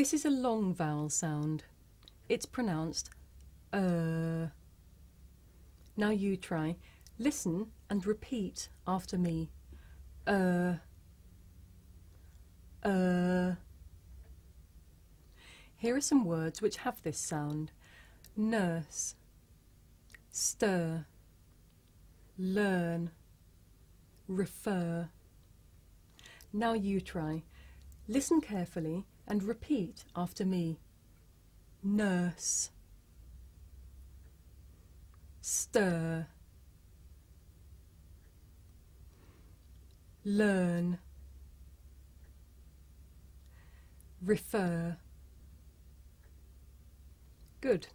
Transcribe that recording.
This is a long vowel sound. It's pronounced Now you try. Listen and repeat after me. Here are some words which have this sound. Nurse, stir, learn, refer. Now you try. Listen carefully and repeat after me. Nurse, stir, learn, refer. Good.